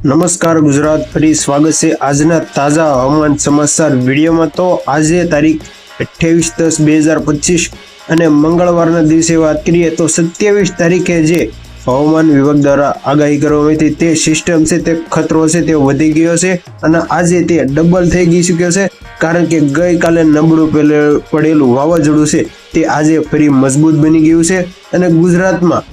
નમસ્કાર ગુજરાત, ફરી સ્વાગત છે આજના તાજા હવામાન સમાચાર વિડીયોમાં। તો આજે તારીખ 28/10/2025 અને મંગળવારના દિવસે વાત કરીએ તો 27 તારીખે જે હવામાન વિભાગ દ્વારા આગાહી કરવામાં આવી હતી તે સિસ્ટમ છે તે ખતરો છે તે વધી ગયો છે અને આજે તે ડબલ થઈ ગઈ ચૂક્યો છે, કારણ કે ગઈકાલે નબળું પડેલું વાવાઝોડું છે તે આજે ફરી મજબૂત બની ગયું છે અને ગુજરાતમાં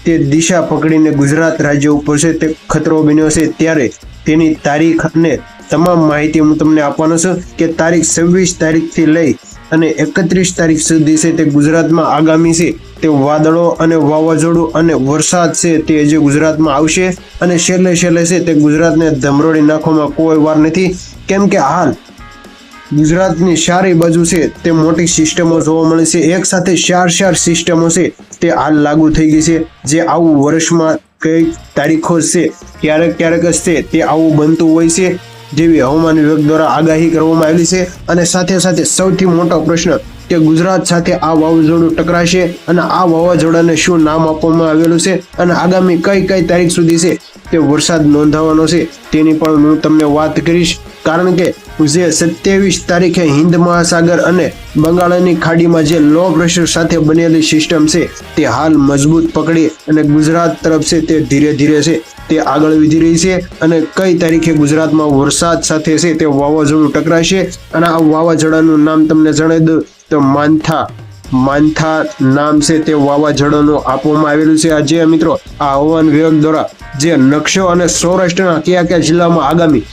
તે દિશા પકડીને ગુજરાત રાજ્ય ઉપર છે તે ખતરો બન્યો છે। ત્યારે તેની તારીખ અને તમામ માહિતી હું તમને આપવાનો છું કે તારીખ 26 તારીખથી લઈ અને 31 તારીખ સુધી છે તે ગુજરાતમાં આગામી છે તે વાદળો અને વાવાઝોડું અને વરસાદ છે તે જે ગુજરાતમાં આવશે અને છેલ્લે છે તે ગુજરાતને ધમરોડી નાખવામાં કોઈ વાર નથી, કેમ કે હાલ ગુજરાતની ચારે બાજુ છે તે મોટી સિસ્ટમો જોવા મળે છે। એક સાથે ચાર સિસ્ટમો છે તે હાલ લાગુ થઈ ગઈ છે, જે આવું વર્ષમાં કઈ તારીખો છે ક્યારેક જ છે તે આવું બનતું હોય છે, જેવી હવામાન વિભાગ દ્વારા આગાહી કરવામાં આવી છે। અને સાથે સૌથી મોટો પ્રશ્ન કે ગુજરાત સાથે આ વાવાઝોડું ટકરાશે અને આ વાવાઝોડાને શું નામ આપવામાં આવેલું છે અને આગામી કઈ તારીખ સુધી છે તે વરસાદ નોંધાવાનો છે તેની પણ હું તમને વાત કરીશ, કારણ કે જે 27 તારીખે હિન્દ મહાસાગર અને બંગાળની ખાડીમાં જે લો પ્રેશર સાથે બનેલી સિસ્ટમ છે તે હાલ મજબૂત પકડી અને ગુજરાત તરફ છે તે ધીરે છે તે આગળ વધી રહી છે અને કઈ તારીખે ગુજરાતમાં વરસાદ સાથે છે તે વાવાઝોડું ટકરાશે અને આ વાવાઝોડાનું નામ તમને જણાવી દઉં તો માનથા નામ છે તે વાવાઝોડાનું આપવામાં આવેલું છે। આજે મિત્રો આ હવામાન વિભાગ દ્વારા જે નકશો અને સૌરાષ્ટ્રના કયા જિલ્લામાં આગામી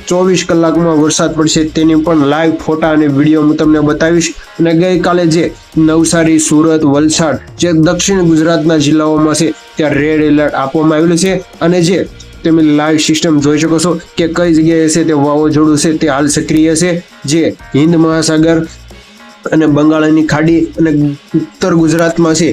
24 કલાકમાં વરસાદ પડશે તેની પણ લાઈવ ફોટા અને વિડીયો હું તમને બતાવીશ। અને ગઈકાલે જે નવસારી, સુરત, વલસાડ જે દક્ષિણ ગુજરાતના જિલ્લાઓમાં છે ત્યાં રેડ એલર્ટ આપવામાં આવેલું છે અને જે તમે લાઈવ સિસ્ટમ જોઈ શકો છો કે કઈ જગ્યાએ છે તે વાવાઝોડું છે તે હાલ સક્રિય છે, જે હિન્દ મહાસાગર અને બંગાળની ખાડી અને ઉત્તર ગુજરાતમાં છે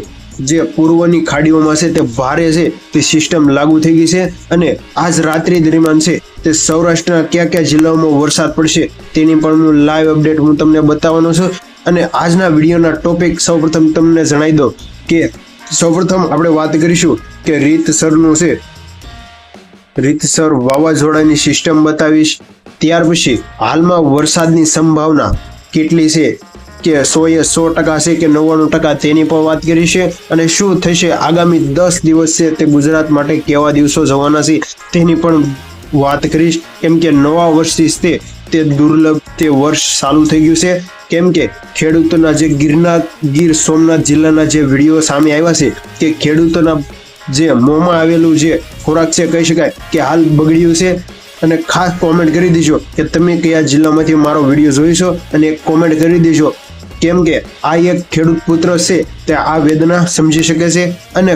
જે પૂર્વની ખાડીઓમાં છે તે ભારે છે તે સિસ્ટમ લાગુ થઈ ગઈ છે અને આજ રાત્રિ દરમિયાન છે તે સૌરાષ્ટ્રના કયા જિલ્લાઓમાં વરસાદ પડશે તેની પણ હું લાઈવ અપડેટ હું તમને બતાવવાનો છું। અને આજના વિડીયોના ટોપિક સૌપ્રથમ તમને જણાવી દો કે સૌપ્રથમ આપણે વાત કરીશું કે રીતસર વાવાઝોડાની સિસ્ટમ બતાવીશ, ત્યાર પછી હાલમાં વરસાદની સંભાવના કેટલી છે કે 100% છે કે 99% તેની પણ વાત કરી છે અને શું થશે આગામી 10 દિવસ છે તે ગુજરાત માટે કેવા દિવસો જવાના છે તેની પણ વાત કરીશ, કેમ કે નવા વર્ષથી તે દુર્લભ તે વર્ષ ચાલુ થઈ ગયું છે, કેમ કે ખેડૂતોના જે ગીર સોમનાથ જિલ્લાના જે વિડીયો સામે આવ્યા છે કે ખેડૂતોના જે મોંમાં આવેલું જે ખોરાક છે કહી શકાય કે હાલ બગડ્યું છે। અને ખાસ કોમેન્ટ કરી દેજો કે તમે કયા જિલ્લામાંથી મારો વિડીયો જોઈશો અને એક કોમેન્ટ કરી દેજો, કેમ કે આ એક ખેડૂત પુત્ર છે તે આ વેદના સમજી શકે છે અને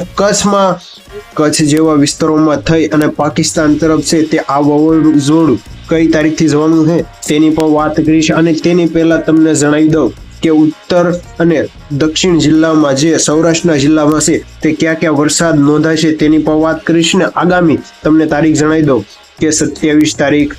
કચ્છ જેવા વિસ્તારોમાં થઈ અને પાકિસ્તાન તરફ છે તે આ વાવાઝોડું કઈ તારીખથી જવાનું છે તેની પણ વાત કરીશ। અને તેની પહેલા તમને જણાવી દઉં કે ઉત્તર અને દક્ષિણ જિલ્લામાં જે સૌરાષ્ટ્રના જિલ્લામાં છે તે ક્યાં વરસાદ નોંધાશે તેની પણ વાત કરીશ ને આગામી તમને તારીખ જણાવી દઉં કે 27 તારીખ,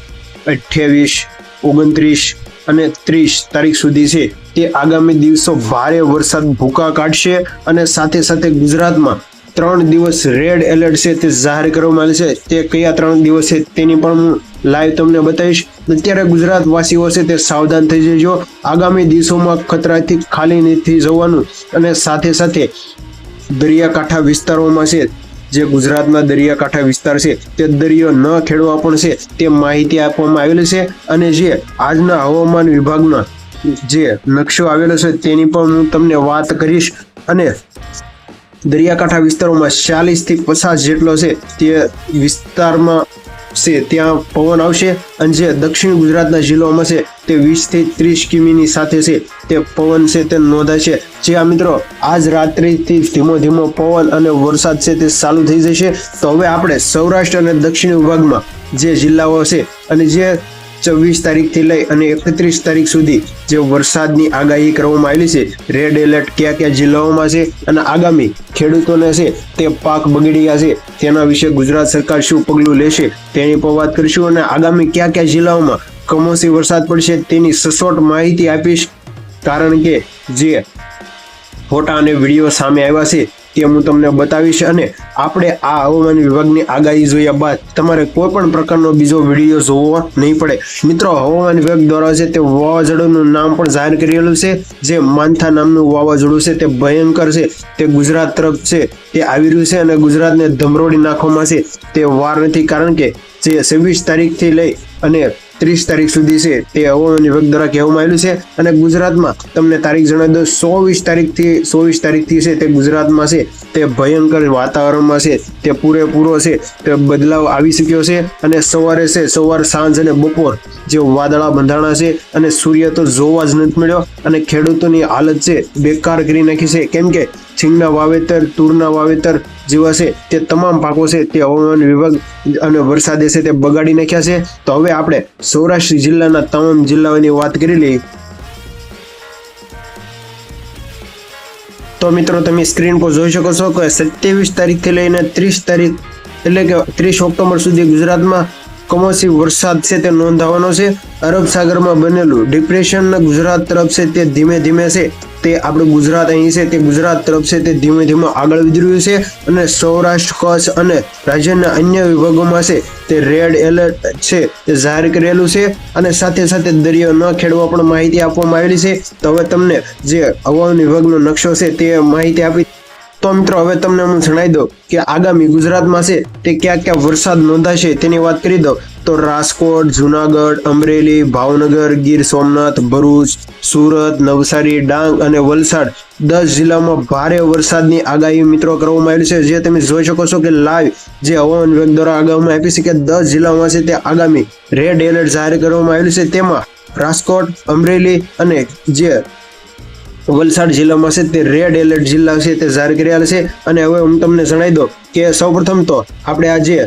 28, 29 અને 30 તારીખ સુધી છે તે આગામી દિવસો ભારે વરસાદ ભૂકા કાઢશે અને સાથે ગુજરાતમાં 3 દિવસ રેડ એલર્ટ છે તે જાહેર કરવામાં આવે છે। તે કયા 3 દિવસ છે તેની પણ હું લાઈવ તમને બતાવીશ। અત્યારે ગુજરાત વાસીઓ છે તે સાવધાન થઈ જજો, આગામી દિવસોમાં ખતરાથી ખાલી નથી જવાનું અને સાથે દરિયાકાંઠા વિસ્તારોમાં છે જે ગુજરાતના દરિયાકાંઠા વિસ્તાર છે તે દરિયો ન ખેડવા પણ છે તે માહિતી આપવામાં આવેલી છે અને જે આજના હવામાન વિભાગના જે નકશો આવેલો છે તેની પણ હું તમને વાત કરીશ। અને દરિયાકાંઠા વિસ્તારોમાં 40 થી 50 જેટલો છે તે વિસ્તારમાં છે ત્યાં પવન આવશે અને જે દક્ષિણ ગુજરાતના જિલ્લાઓમાં છે તે 20 થી 30 કિમીની સાથે છે તે પવન છે તે નોંધાશે। જે આ મિત્રો આજ રાત્રિથી ધીમો પવન અને વરસાદ છે તે ચાલુ થઈ જશે। તો હવે આપણે સૌરાષ્ટ્ર અને દક્ષિણ વિભાગમાં જે જિલ્લાઓ છે અને જે 24 તારીખથી લઈ અને 31 તારીખ સુધી જે વરસાદની આગાહી કરવામાં આવેલી છે, રેડ એલર્ટ કયા જિલ્લાઓમાં છે અને આગામી ખેડૂતોને છે તે પાક બગડી ગયા છે તેના વિશે ગુજરાત સરકાર શું પગલું લેશે તેની પણ વાત કરીશું અને આગામી કયા જિલ્લાઓમાં કમોસમી વરસાદ પડશે તેની સચોટ માહિતી આપીશ, કારણ કે જે ફોટા અને વિડીયો સામે આવ્યા છે તે હું તમને બતાવીશ અને આપણે આ હવામાન વિભાગની આગાહી જોયા બાદ તમારે કોઈ પણ પ્રકારનો બીજો વિડીયો જોવો નહીં પડે. મિત્રો, હવામાન વિભાગ દ્વારા છે તે વાવાઝોડાનું નામ પણ જાહેર કરેલું છે. જે માન્થા નામનું વાવાઝોડું છે તે ભયંકર છે, તે ગુજરાત તરફ છે તે આવી રહ્યું છે અને ગુજરાતને ધમરોડી નાખવામાં છે તે વાર નથી. કારણ કે જે 26 તારીખથી લઈ અને 30 તારીખ સુધી છે તે હવામાન વિભાગ દ્વારા કહેવામાં આવેલું છે. અને ગુજરાતમાં તમને તારીખ જણાવી દઉં, 24 તારીખથી છે તે ગુજરાતમાં છે તે ભયંકર વાતાવરણમાં છે તે પૂરેપૂરો છે તે બદલાવ આવી શક્યો છે. અને સવારે છે, સવાર સાંજ અને બપોર જે વાદળા બંધાણા છે અને સૂર્ય તો જોવા જ નથી મળ્યો અને ખેડૂતોની હાલત છે બેકાર કરી નાખી છે. કેમ કે સિંગના વાવેતર, તુરના વાવેતર જેવા છે તે તમામ પાકો છે તે હવામાન વિભાગ અને વરસાદે છે તે બગાડી નાખ્યા છે. તો હવે આપણે સૌરાષ્ટ્ર જિલ્લાના તમામ જિલ્લાઓની વાત કરી લઈએ. તો મિત્રો, તમે સ્ક્રીન પર જોઈ શકો છો કે 27 તારીખથી લઈને 30 તારીખ એટલે કે 30 ઓક્ટોબર સુધી ગુજરાતમાં કમોસમી વરસાદ છે તે નોંધાવાનો છે. અરબ સાગરમાં બનેલું ડિપ્રેશન ગુજરાત તરફ છે તે ધીમે ધીમે છે તે આપણું ગુજરાત અહીં છે તે ગુજરાત તરફ છે તે ધીમે ધીમે આગળ વધી રહ્યું છે. અને સૌરાષ્ટ્ર, કચ્છ અને રાજ્યના અન્ય વિભાગોમાં છે તે રેડ એલર્ટ છે તે જાહેર કરેલું છે. અને સાથે સાથે દરિયો ન ખેડવા પણ માહિતી આપવામાં આવેલી છે. તો હવે તમને જે હવામાન વિભાગનો નકશો છે તે માહિતી આપી. તો મિત્રો, હવે તમને હું જણાવી દઉં કે આગામી ગુજરાતમાં છે તે ક્યાં ક્યાં વરસાદ નોંધાશે તેની વાત કરી દઉં તો રાજકોટ, જુનાગઢ, અમરેલી, ભાવનગર, ગીર સોમનાથ, ભરૂચ, સુરત, નવસારી, ડાંગ અને વલસાડ 10 જિલ્લામાં ભારે વરસાદની આગાહી મિત્રો કરવામાં આવેલી છે. જે તમે જોઈ શકો છો કે લાઈવ જે હવામાન વિભાગ દ્વારા આગાહીમાં આપી છે કે 10 જિલ્લામાં છે તે આગામી રેડ એલર્ટ જાહેર કરવામાં આવેલું છે. તેમાં રાજકોટ, અમરેલી અને જે વલસાડ જિલ્લામાં છે તે રેડ એલર્ટ જિલ્લા છે તે જાહેર કરેલા છે. અને હવે હું તમને જણાવી દઉં કે સૌપ્રથમ તો આપણે આ જે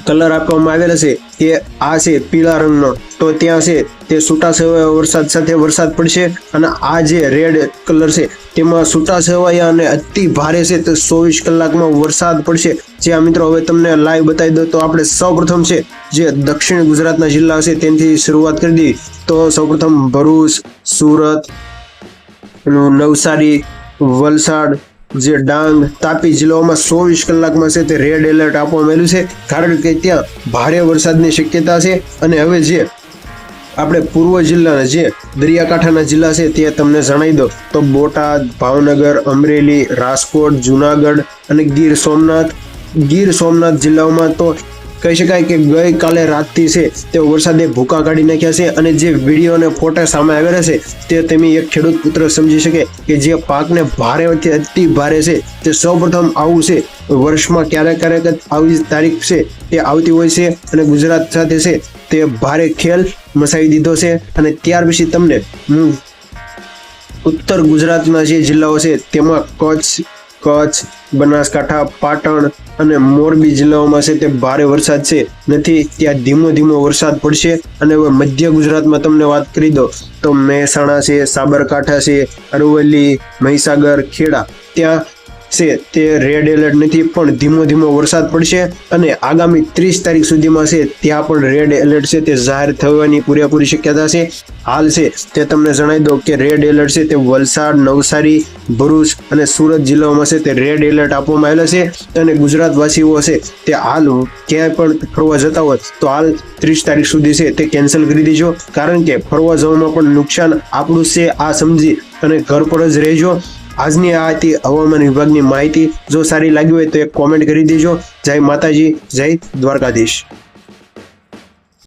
કલર આપવામાં આવેલા છે તે આ છે પીળા રંગનો, તો ત્યાં છે તે છૂટાછવાયા વરસાદ સાથે વરસાદ પડશે. અને આ જે રેડ કલર છે તેમાં છૂટાછવાયા અને અતિ ભારે છે તો 24 કલાકમાં વરસાદ પડશે. જે આ મિત્રો હવે તમને લાઈવ બતાવી દો. તો આપણે સૌપ્રથમ છે જે દક્ષિણ ગુજરાતના જિલ્લા છે તેનાથી શરૂઆત કરી દઈએ. તો સૌપ્રથમ ભરૂચ, સુરત, નવસારી, વલસાડ, જે ડાંગ, તાપી જિલ્લાઓમાં 24 કલાકમાં છે તે રેડ એલર્ટ આપવામાં આવેલું છે. કારણ કે ત્યાં ભારે વરસાદની શક્યતા છે. અને હવે જે આપણે પૂર્વ જિલ્લાના જે દરિયાકાંઠાના જિલ્લા છે તે તમને જણાવી દો તો બોટાદ, ભાવનગર, અમરેલી, રાજકોટ, જુનાગઢ અને ગીર સોમનાથ જિલ્લાઓમાં તો કહી શકાય કે ગઈકાલે રાતથી છે તે વરસાદે ભૂકા કાઢી નાખ્યા છે. અને જે વિડીયો અને ફોટા સામે આવેલા છે તે તમે એક ખેડૂત પુત્ર સમજી શકે કે જે પાકને ભારેથી અતિ ભારે છે તે સૌપ્રથમ આવું છે વર્ષમાં ક્યારેક આવી તારીખ છે તે આવતી હોય છે. અને ગુજરાત સાથે છે તે ભારે ખેલ મચાવી દીધો છે. અને ત્યાર પછી તમને ઉત્તર ગુજરાતના જે જિલ્લાઓ છે તેમાં કચ્છ, બનાસકાંઠા, પાટણ અને મોરબી જિલ્લાઓમાં છે તે ભારે વરસાદ છે નથી, ત્યાં ધીમો વરસાદ પડશે. અને હવે મધ્ય ગુજરાતમાં તમને વાત કરી દો તો મહેસાણા છે, સાબરકાંઠા છે, અરવલ્લી, મહીસાગર, ખેડા ત્યાં છે તે રેડ એલર્ટ નથી પણ ધીમો વરસાદ પડશે. અને આગામી 30 તારીખ સુધીમાં છે ત્યાં પણ રેડ એલર્ટ છે તે જાહેર થવાની પૂરેપૂરી શક્યતા છે. હાલ છે તે તમને જણાવી દો કે રેડ એલર્ટ છે તે વલસાડ, નવસારી, ભરૂચ અને સુરત જિલ્લાઓમાં છે તે રેડ એલર્ટ આપવામાં આવેલા છે. અને ગુજરાતવાસીઓ છે તે હાલ ક્યાંય પણ ફરવા જતા હોય તો હાલ 30 તારીખ સુધી છે તે કેન્સલ કરી દેજો. કારણ કે ફરવા જવામાં પણ નુકસાન આપણું છે આ સમજી અને ઘર પર જ રહેજો. આજની આ હતી હવામાન વિભાગની માહિતી. જો સારી લાગી હોય તો એક કોમેન્ટ કરી દેજો. જય માતાજી, જય દ્વારકાધીશ.